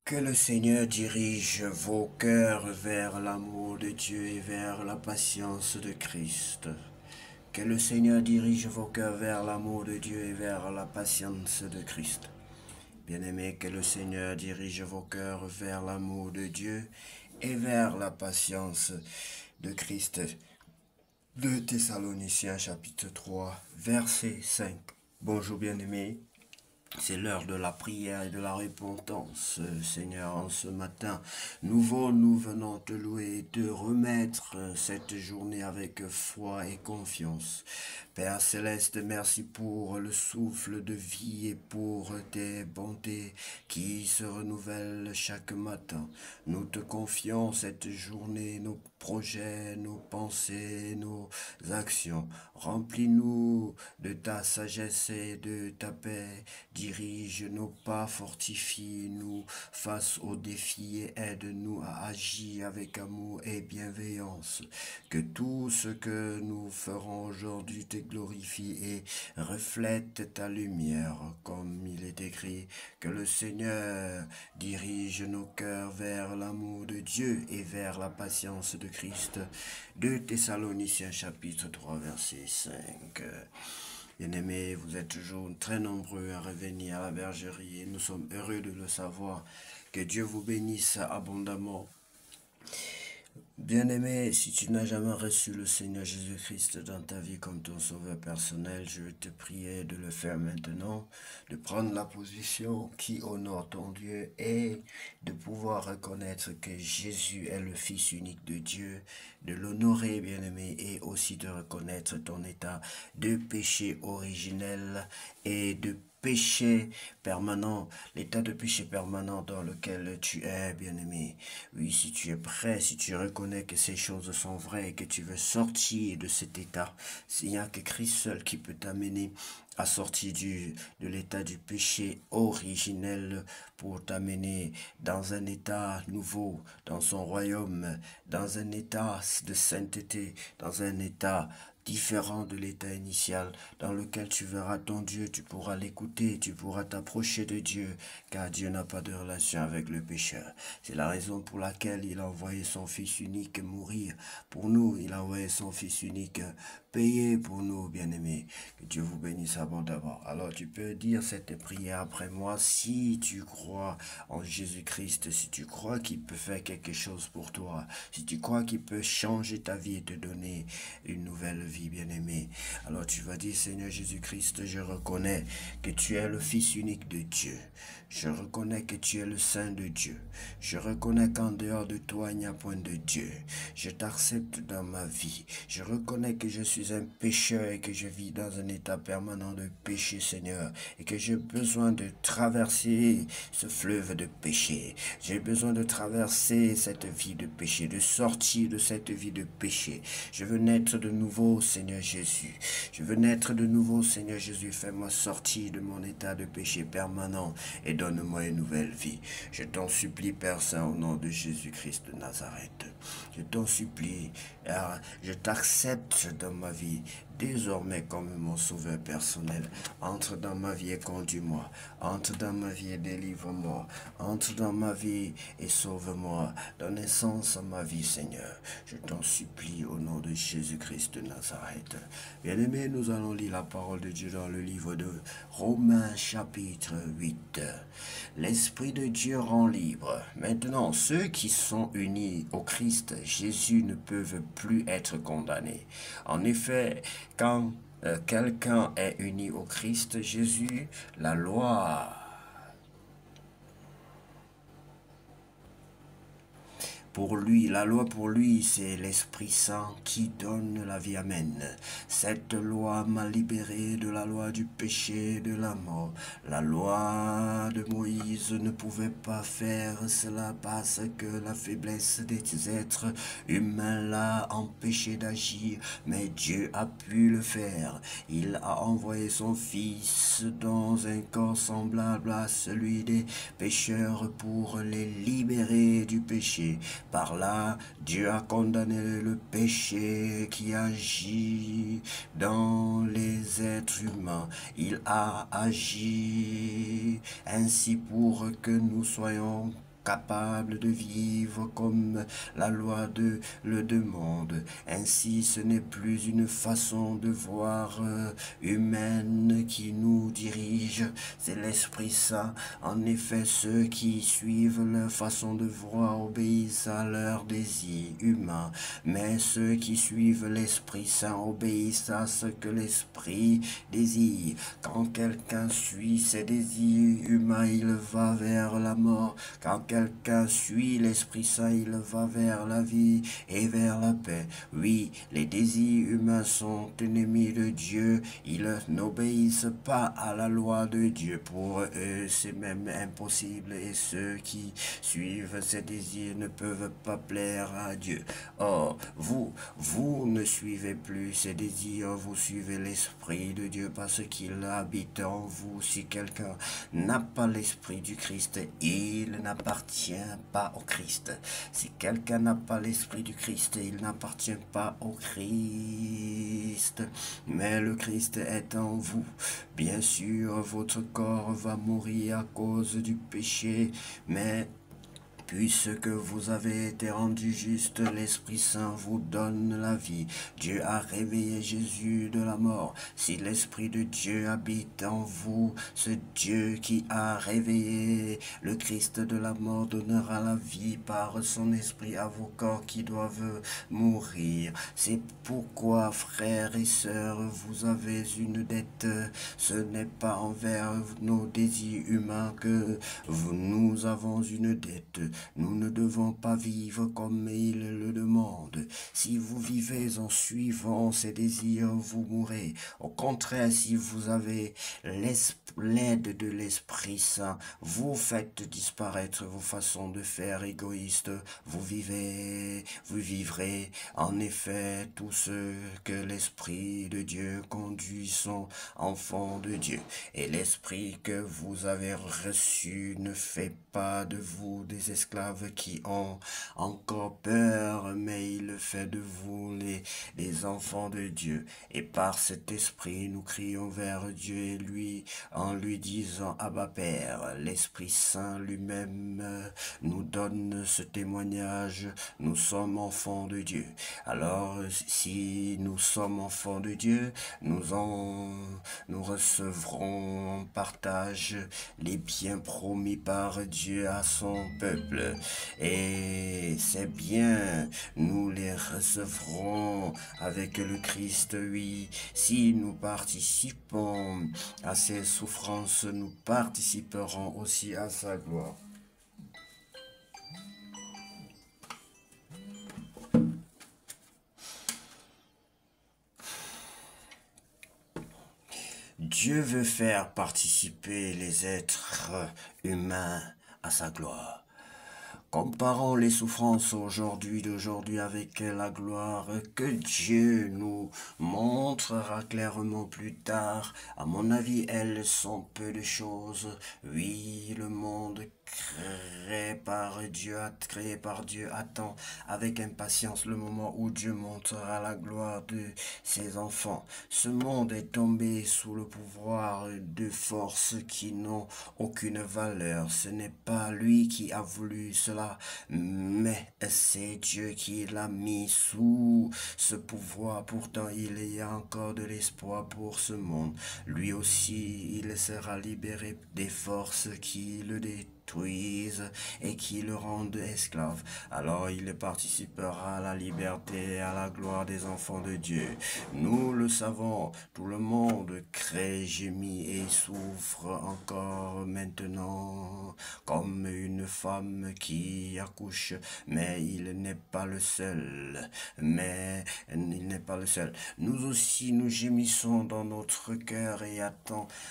Que le Seigneur dirige vos cœurs vers l'amour de Dieu et vers la patience de Christ. Que le Seigneur dirige vos cœurs vers l'amour de Dieu et vers la patience de Christ. Bien-aimés, que le Seigneur dirige vos cœurs vers l'amour de Dieu et vers la patience de Christ. 2 Thessaloniciens chapitre 3, verset 5. Bonjour bien-aimés. C'est l'heure de la prière et de la repentance, Seigneur, en ce matin. Nous venons te louer et te remettre cette journée avec foi et confiance. Père Céleste, merci pour le souffle de vie et pour tes bontés qui se renouvellent chaque matin. Nous te confions cette journée, nos projets, nos pensées, nos actions. Remplis-nous de ta sagesse et de ta paix. Dirige nos pas, fortifie-nous face aux défis et aide-nous à agir avec amour et bienveillance. Que tout ce que nous ferons aujourd'hui te glorifie et reflète ta lumière, comme il est écrit. Que le Seigneur dirige nos cœurs vers l'amour de Dieu et vers la patience de Christ. 2 Thessaloniciens chapitre 3 verset 5. Bien-aimés, vous êtes toujours très nombreux à revenir à la bergerie et nous sommes heureux de le savoir. Que Dieu vous bénisse abondamment. Bien-aimé, si tu n'as jamais reçu le Seigneur Jésus-Christ dans ta vie comme ton sauveur personnel, je te prie de le faire maintenant, de prendre la position qui honore ton Dieu et de pouvoir reconnaître que Jésus est le Fils unique de Dieu, de l'honorer, bien-aimé, et aussi de reconnaître ton état de péché originel et de péché permanent, l'état de péché permanent dans lequel tu es, bien-aimé. Oui, si tu es prêt, si tu reconnais que ces choses sont vraies et que tu veux sortir de cet état, il n'y a que Christ seul qui peut t'amener à sortir de l'état du péché originel pour t'amener dans un état nouveau, dans son royaume, dans un état de sainteté, dans un état différent de l'état initial dans lequel tu verras ton Dieu, tu pourras l'écouter, tu pourras t'approcher de Dieu, car Dieu n'a pas de relation avec le pécheur. C'est la raison pour laquelle il a envoyé son Fils unique mourir pour nous, il a envoyé son Fils unique payer pour nous, bien-aimés. Que Dieu vous bénisse abondamment. Alors tu peux dire cette prière après moi si tu crois en Jésus-Christ, si tu crois qu'il peut faire quelque chose pour toi, si tu crois qu'il peut changer ta vie et te donner une nouvelle vie, bien-aimé. Alors tu vas dire, Seigneur Jésus-Christ, je reconnais que tu es le Fils unique de Dieu. Je reconnais que tu es le Saint de Dieu. Je reconnais qu'en dehors de toi, il n'y a point de Dieu. Je t'accepte dans ma vie. Je reconnais que je suis un pécheur et que je vis dans un état permanent de péché, Seigneur, et que j'ai besoin de traverser ce fleuve de péché. J'ai besoin de traverser cette vie de péché, de sortir de cette vie de péché. Je veux naître de nouveau, Seigneur Jésus. Je veux naître de nouveau, Seigneur Jésus. Fais-moi sortir de mon état de péché permanent et donne-moi une nouvelle vie. Je t'en supplie, Père Saint, au nom de Jésus-Christ de Nazareth. Je t'en supplie, je t'accepte dans ma vie, désormais comme mon sauveur personnel. Entre dans ma vie et conduis-moi. Entre dans ma vie et délivre-moi. Entre dans ma vie et sauve-moi. Donne sens à ma vie, Seigneur. Je t'en supplie au nom de Jésus-Christ de Nazareth. Bien-aimés, nous allons lire la parole de Dieu dans le livre de Romains chapitre 8. L'Esprit de Dieu rend libre. Maintenant, ceux qui sont unis au Christ Jésus ne peuvent plus être condamnés. En effet, quand quelqu'un est uni au Christ Jésus, la loi pour lui, la loi pour lui, c'est l'Esprit Saint qui donne la vie. Amen. Cette loi m'a libéré de la loi du péché et de la mort. La loi de Moïse ne pouvait pas faire cela parce que la faiblesse des êtres humains l'a empêché d'agir, mais Dieu a pu le faire. Il a envoyé son Fils dans un corps semblable à celui des pécheurs pour les libérer du péché. Par là, Dieu a condamné le péché qui agit dans les êtres humains. Il a agi ainsi pour que nous soyons capable de vivre comme la loi le demande. Ainsi, ce n'est plus une façon de voir humaine qui nous dirige, c'est l'Esprit Saint. En effet, ceux qui suivent leur façon de voir obéissent à leurs désirs humains, mais ceux qui suivent l'Esprit Saint obéissent à ce que l'Esprit désire. Quand quelqu'un suit ses désirs humains, il va vers la mort. Quand quelqu'un suit l'Esprit Saint, il va vers la vie et vers la paix. Oui, les désirs humains sont ennemis de Dieu. Ils n'obéissent pas à la loi de Dieu. Pour eux, c'est même impossible. Et ceux qui suivent ces désirs ne peuvent pas plaire à Dieu. Or, vous ne suivez plus ces désirs, vous suivez l'Esprit de Dieu parce qu'il habite en vous. Si quelqu'un n'a pas l'Esprit du Christ, il n'appartient pas au Christ. Si quelqu'un n'a pas l'Esprit du Christ, il n'appartient pas au Christ. Mais le Christ est en vous. Bien sûr, votre corps va mourir à cause du péché, mais puisque vous avez été rendu juste, l'Esprit Saint vous donne la vie. Dieu a réveillé Jésus de la mort. Si l'Esprit de Dieu habite en vous, ce Dieu qui a réveillé le Christ de la mort donnera la vie par son Esprit à vos corps qui doivent mourir. C'est pourquoi, frères et sœurs, vous avez une dette. Ce n'est pas envers nos désirs humains que nous avons une dette. Nous ne devons pas vivre comme il le demande. Si vous vivez en suivant ses désirs, vous mourrez. Au contraire, si vous avez l'aide de l'Esprit Saint, vous faites disparaître vos façons de faire égoïstes. Vous vivrez. En effet, tous ceux que l'Esprit de Dieu conduit sont enfants de Dieu. Et l'Esprit que vous avez reçu ne fait pas de vous des esclaves qui ont encore peur, mais il fait de vous les enfants de Dieu. Et par cet esprit, nous crions vers Dieu et lui, en lui disant, Abba Père. L'Esprit Saint lui-même nous donne ce témoignage, nous sommes enfants de Dieu. Alors, si nous sommes enfants de Dieu, nous recevrons en partage les biens promis par Dieu à son peuple. Et c'est bien, nous les recevrons avec le Christ, oui. Si nous participons à ses souffrances, nous participerons aussi à sa gloire. Dieu veut faire participer les êtres humains à sa gloire. Comparons les souffrances d'aujourd'hui avec la gloire que Dieu nous montrera clairement plus tard. À mon avis, elles sont peu de choses. Oui, le monde créé par Dieu attend avec impatience le moment où Dieu montrera la gloire de ses enfants. Ce monde est tombé sous le pouvoir de forces qui n'ont aucune valeur. Ce n'est pas lui qui a voulu cela, mais c'est Dieu qui l'a mis sous ce pouvoir. Pourtant, il y a encore de l'espoir pour ce monde. Lui aussi, il sera libéré des forces qui le détruisent et qui le rendent esclave. Alors il participera à la liberté et à la gloire des enfants de Dieu. Nous le savons, tout le monde crée, gémit et souffre encore maintenant comme une femme qui accouche, mais il n'est pas le seul. Nous aussi, nous gémissons dans notre cœur et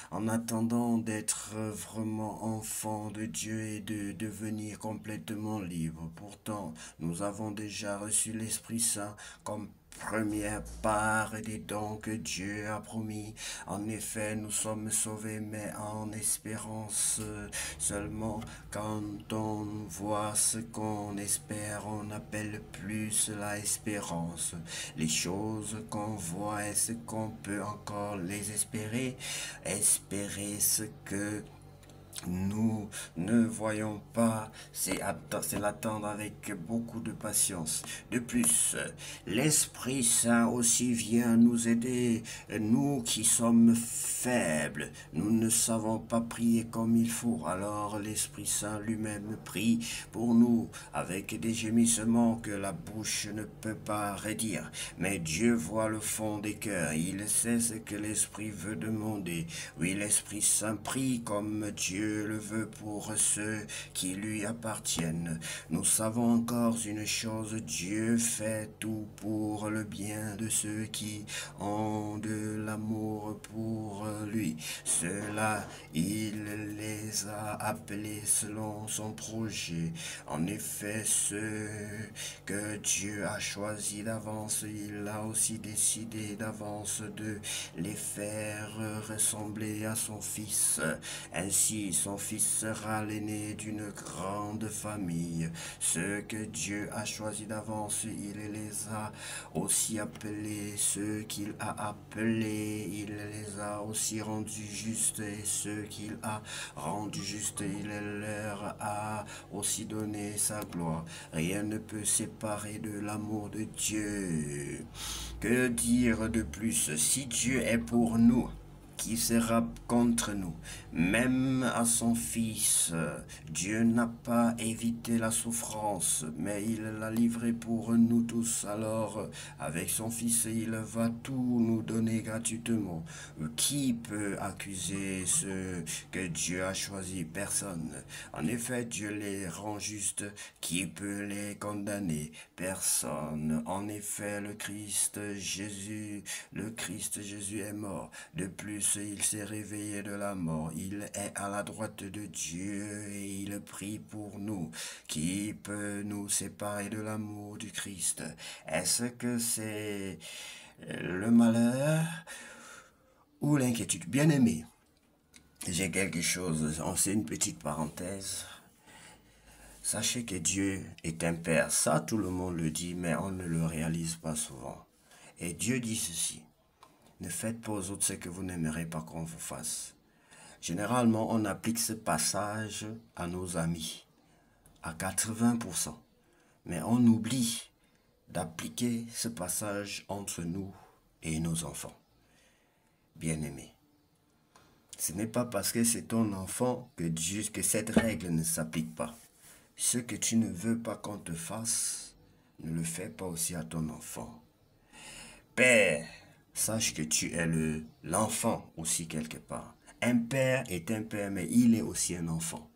en attendant d'être vraiment enfants de Dieu et de devenir complètement libres. Pourtant, nous avons déjà reçu l'Esprit Saint comme première part des dons que Dieu a promis. En effet, nous sommes sauvés, mais en espérance seulement. Quand on voit ce qu'on espère, on n'appelle plus cela espérance. Les choses qu'on voit, est-ce qu'on peut encore les espérer? Espérer ce que Nous ne voyons pas, c'est l'attendre avec beaucoup de patience. De plus, l'Esprit Saint aussi vient nous aider, nous qui sommes faibles. Nous ne savons pas prier comme il faut. Alors l'Esprit Saint lui-même prie pour nous avec des gémissements que la bouche ne peut pas redire. Mais Dieu voit le fond des cœurs. Il sait ce que l'Esprit veut demander. Oui, l'Esprit Saint prie comme Dieu le veut pour ceux qui lui appartiennent. Nous savons encore une chose, Dieu fait tout pour le bien de ceux qui ont de l'amour pour lui. Ceux-là, il les a appelés selon son projet. En effet, ceux que Dieu a choisis d'avance, il a aussi décidé d'avance de les faire ressembler à son Fils. Ainsi, son Fils sera l'aîné d'une grande famille. Ceux que Dieu a choisis d'avance, il les a aussi appelés. Ceux qu'il a appelés, il les a aussi rendus justes. Et ceux qu'il a rendus justes, il leur a aussi donné sa gloire. Rien ne peut séparer de l'amour de Dieu. Que dire de plus? Si Dieu est pour nous, qui sera contre nous? Même à son Fils, Dieu n'a pas évité la souffrance, mais il l'a livré pour nous tous. Alors, avec son Fils, il va tout nous donner gratuitement. Qui peut accuser ceux que Dieu a choisis? Personne. En effet, Dieu les rend justes. Qui peut les condamner? Personne. En effet, le Christ Jésus est mort. De plus, il s'est réveillé de la mort. Il est à la droite de Dieu et il prie pour nous. Qui peut nous séparer de l'amour du Christ? Est-ce que c'est le malheur ou l'inquiétude? Bien-aimé, j'ai quelque chose, on sait une petite parenthèse. Sachez que Dieu est un Père. Ça, tout le monde le dit, mais on ne le réalise pas souvent. Et Dieu dit ceci: ne faites pas aux autres ce que vous n'aimerez pas qu'on vous fasse. Généralement, on applique ce passage à nos amis, à 80%. Mais on oublie d'appliquer ce passage entre nous et nos enfants. Bien-aimés, ce n'est pas parce que c'est ton enfant que cette règle ne s'applique pas. Ce que tu ne veux pas qu'on te fasse, ne le fais pas aussi à ton enfant. Père, sache que tu es l'enfant aussi quelque part. Un père est un père, mais il est aussi un enfant.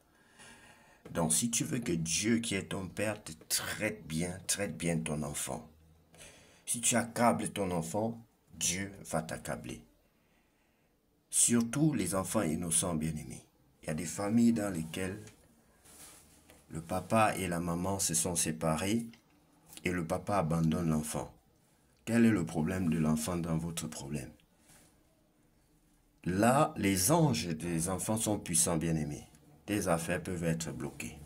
Donc si tu veux que Dieu qui est ton père te traite bien ton enfant. Si tu accables ton enfant, Dieu va t'accabler. Surtout les enfants innocents bien-aimés. Il y a des familles dans lesquelles le papa et la maman se sont séparés et le papa abandonne l'enfant. Quel est le problème de l'enfant dans votre problème? Là, les anges des enfants sont puissants, bien-aimés. Tes affaires peuvent être bloquées.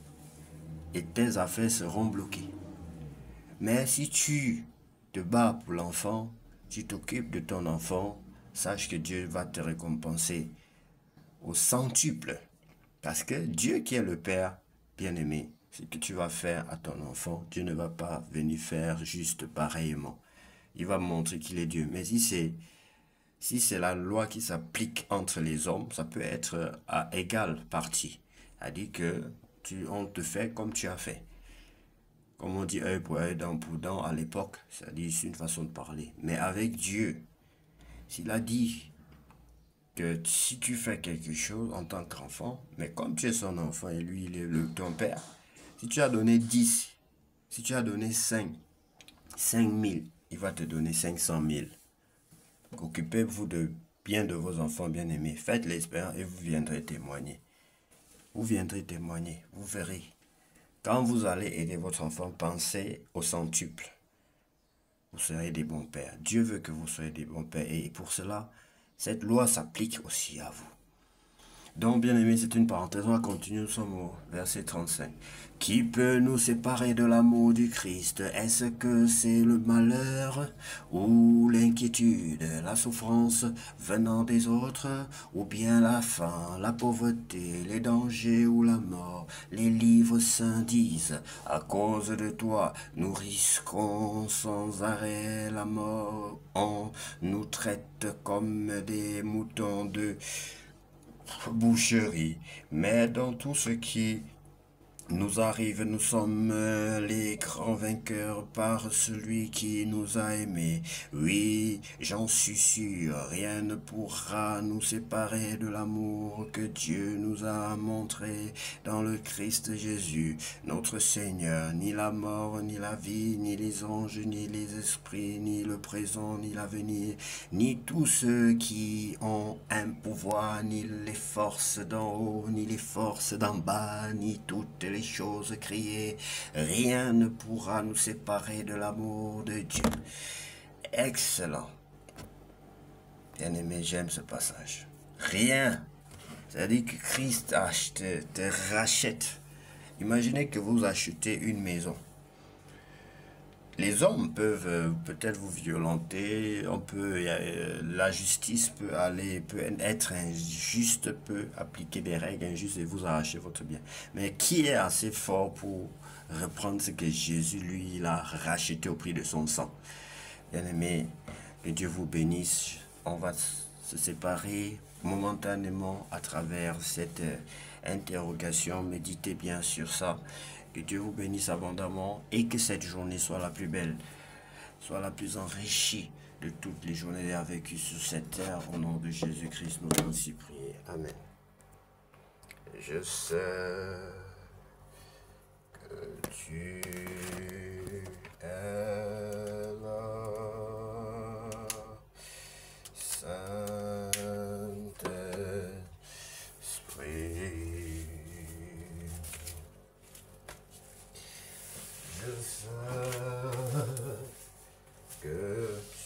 Et tes affaires seront bloquées. Mais si tu te bats pour l'enfant, tu t'occupes de ton enfant, sache que Dieu va te récompenser au centuple. Parce que Dieu qui est le Père, bien-aimé, ce que tu vas faire à ton enfant, Dieu ne va pas venir faire juste pareillement. Il va montrer qu'il est Dieu. Mais si c'est la loi qui s'applique entre les hommes, ça peut être à égale partie. C'est-à-dire que on te fait comme tu as fait. Comme on dit œil pour œil, dent pour dent à l'époque, c'est-à-dire c'est une façon de parler. Mais avec Dieu, s'il a dit que si tu fais quelque chose en tant qu'enfant, mais comme tu es son enfant et lui il est ton père, si tu as donné 10, si tu as donné 5 000, il va te donner 500 000. Occupez-vous bien de vos enfants bien-aimés. Faites l'expérience et vous viendrez témoigner. Vous viendrez témoigner. Vous verrez. Quand vous allez aider votre enfant, pensez au centuple. Vous serez des bons pères. Dieu veut que vous soyez des bons pères. Et pour cela, cette loi s'applique aussi à vous. Donc, bien aimé, c'est une parenthèse, on va continuer, nous sommes au verset 35. Qui peut nous séparer de l'amour du Christ? Est-ce que c'est le malheur ou l'inquiétude, la souffrance venant des autres, ou bien la faim, la pauvreté, les dangers ou la mort? Les livres saints disent, à cause de toi, nous risquons sans arrêt la mort. On nous traite comme des moutons de boucherie, mais dans tout ce qui nous arrive, nous sommes les grands vainqueurs par celui qui nous a aimés. Oui, j'en suis sûr, rien ne pourra nous séparer de l'amour que Dieu nous a montré dans le Christ Jésus, notre Seigneur. Ni la mort, ni la vie, ni les anges, ni les esprits, ni le présent, ni l'avenir, ni tous ceux qui ont un pouvoir, ni les forces d'en haut, ni les forces d'en bas, ni toutes les choses créées, rien ne pourra nous séparer de l'amour de Dieu. Excellent. Bien-aimé, j'aime ce passage. Rien. C'est-à-dire que Christ te rachète. Imaginez que vous achetez une maison. Les hommes peuvent peut-être vous violenter, la justice peut être injuste, peut appliquer des règles injustes et vous arracher votre bien. Mais qui est assez fort pour reprendre ce que Jésus, lui, il a racheté au prix de son sang? Bien-aimé, que Dieu vous bénisse. On va se séparer momentanément à travers cette interrogation. Méditez bien sur ça. Que Dieu vous bénisse abondamment et que cette journée soit la plus belle, soit la plus enrichie de toutes les journées vécues sur cette terre. Au nom de Jésus-Christ, nous allons ainsi prier. Amen. Je sais que tu es là, Saint-Esprit. Je sais que tu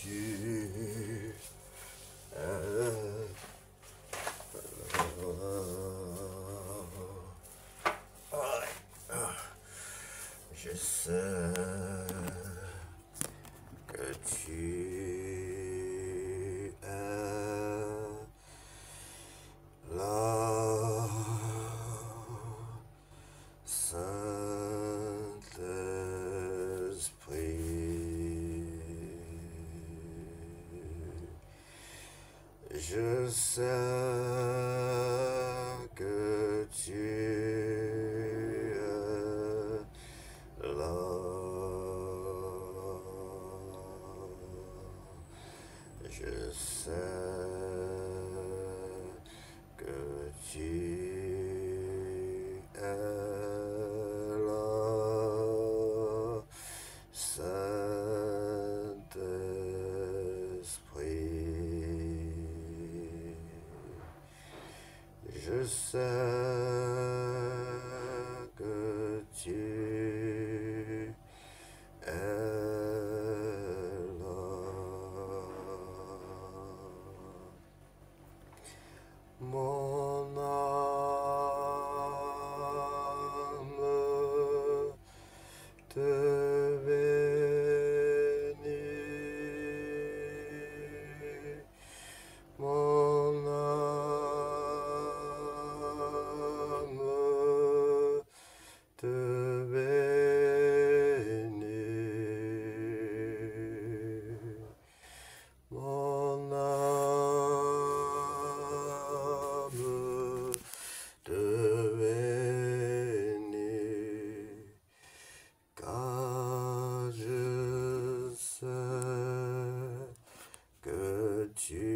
es là. Je sais que tu es là, Saint-Esprit. Je sais que tu es là. Je sais que tu es là, Saint-Esprit. Je sais que tu es là. Mon âme te bénit. Mon âme te bénit. Mon âme te bénit, car je sais que tu